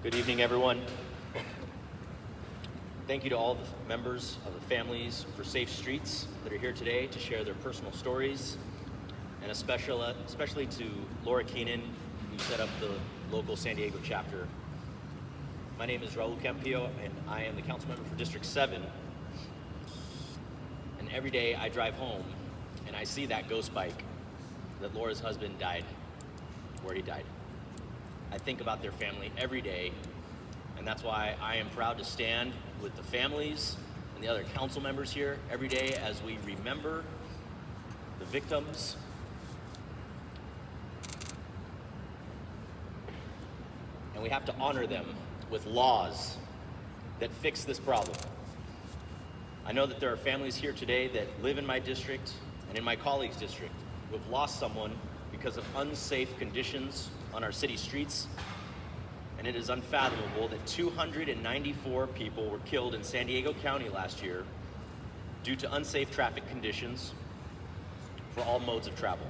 Good evening, everyone. Thank you to all the members of the Families for Safe Streets that are here today to share their personal stories, and especially to Laura Keenan, who set up the local San Diego chapter. My name is World Day of Campillo, and I am the council member for District 7. And every day I drive home, and I see that ghost bike that Laura's husband died, where he died. I think about their family every day, and that's why I am proud to stand with the families and the other council members here every day as we remember the victims. And we have to honor them with laws that fix this problem. I know that there are families here today that live in my district and in my colleague's district who have lost someone because of unsafe conditions on our city streets, and it is unfathomable that 294 people were killed in San Diego County last year due to unsafe traffic conditions for all modes of travel.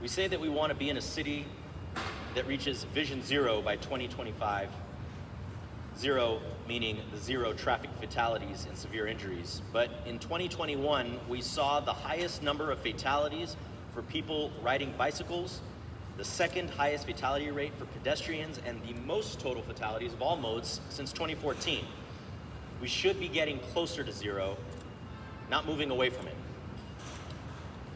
We say that we want to be in a city that reaches Vision Zero by 2025, zero meaning the zero traffic fatalities and severe injuries. But in 2021, we saw the highest number of fatalities for people riding bicycles, the second highest fatality rate for pedestrians, and the most total fatalities of all modes since 2014. We should be getting closer to zero, not moving away from it.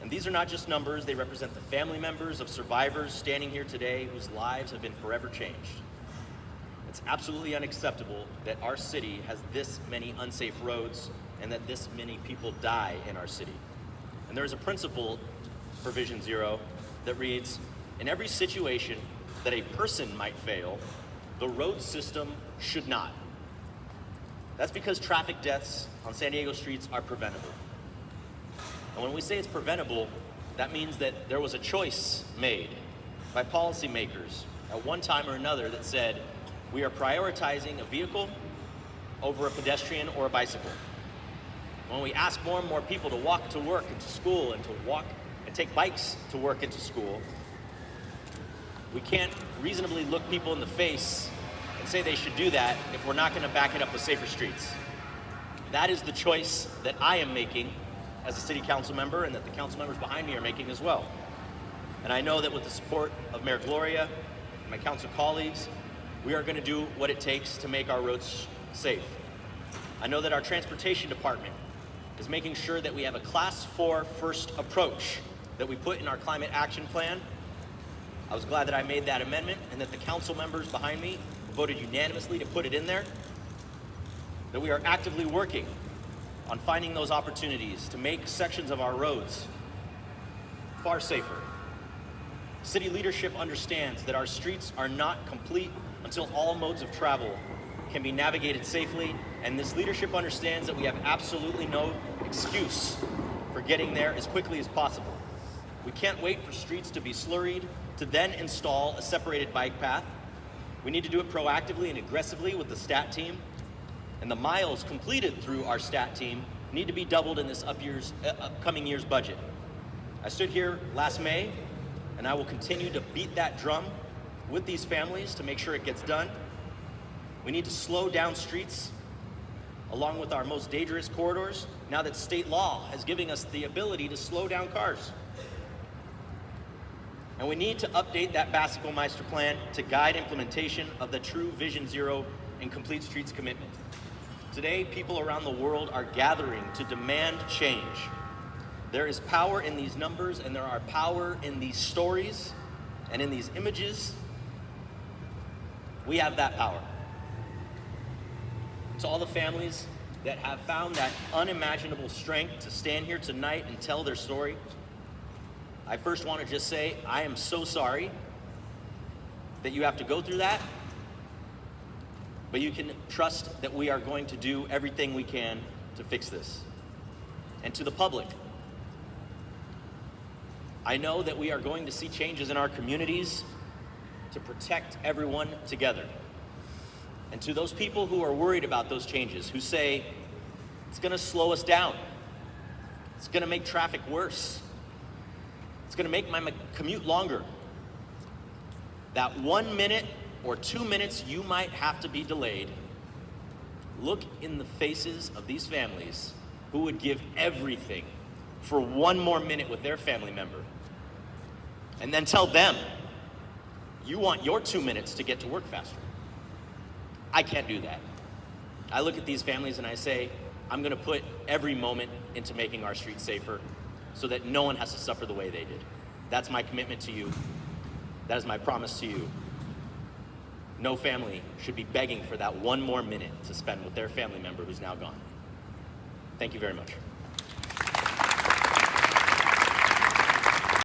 And these are not just numbers, they represent the family members of survivors standing here today whose lives have been forever changed. It's absolutely unacceptable that our city has this many unsafe roads and that this many people die in our city. And there's a principle for Vision Zero that reads, in every situation that a person might fail, the road system should not. That's because traffic deaths on San Diego streets are preventable. And when we say it's preventable, that means that there was a choice made by policymakers at one time or another that said, we are prioritizing a vehicle over a pedestrian or a bicycle. When we ask more and more people to walk to work and to school and to walk and take bikes to work and to school, we can't reasonably look people in the face and say they should do that if we're not going to back it up with safer streets. That is the choice that I am making as a city council member and that the council members behind me are making as well. And I know that with the support of Mayor Gloria and my council colleagues, we are going to do what it takes to make our roads safe. I know that our transportation department is making sure that we have a Class 4 first approach that we put in our climate action plan. I was glad that I made that amendment and that the council members behind me voted unanimously to put it in there, that we are actively working on finding those opportunities to make sections of our roads far safer. City leadership understands that our streets are not complete until all modes of travel can be navigated safely, and this leadership understands that we have absolutely no excuse for getting there as quickly as possible. We can't wait for streets to be slurried to then install a separated bike path. We need to do it proactively and aggressively with the STAT team, and the miles completed through our STAT team need to be doubled in this upcoming year's budget. I stood here last May, and I will continue to beat that drum with these families to make sure it gets done. We need to slow down streets along with our most dangerous corridors now that state law has given us the ability to slow down cars. And we need to update that Bicycle Master Plan to guide implementation of the true Vision Zero and Complete Streets commitment. Today, people around the world are gathering to demand change. There is power in these numbers, and there are power in these stories and in these images. We have that power. To all the families that have found that unimaginable strength to stand here tonight and tell their story, I first want to just say, I am so sorry that you have to go through that, but you can trust that we are going to do everything we can to fix this. And to the public, I know that we are going to see changes in our communities to protect everyone together. And to those people who are worried about those changes, who say, it's going to slow us down, it's going to make traffic worse, it's going to make my commute longer, that 1 minute or 2 minutes you might have to be delayed, look in the faces of these families who would give everything for 1 more minute with their family member, and then tell them you want your 2 minutes to get to work faster. I can't do that. I look at these families and I say, I'm gonna put every moment into making our streets safer so that no one has to suffer the way they did. That's my commitment to you. That is my promise to you. No family should be begging for that 1 more minute to spend with their family member who's now gone. Thank you very much.